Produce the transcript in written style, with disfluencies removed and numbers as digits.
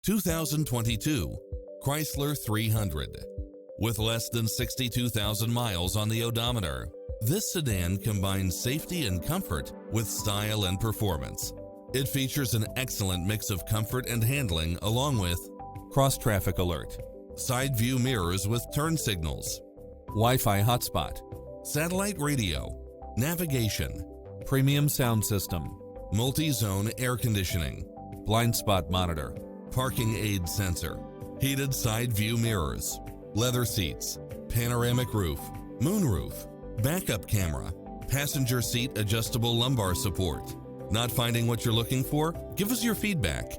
2022 Chrysler 300. With less than 62,000 miles on the odometer, this sedan combines safety and comfort with style and performance. It features an excellent mix of comfort and handling along with cross-traffic alert, side view mirrors with turn signals, Wi-Fi hotspot, satellite radio, navigation, premium sound system, multi-zone air conditioning, blind spot monitor, parking aid sensor, heated side view mirrors, leather seats, panoramic roof, moonroof, backup camera, passenger seat adjustable lumbar support. Not finding what you're looking for? Give us your feedback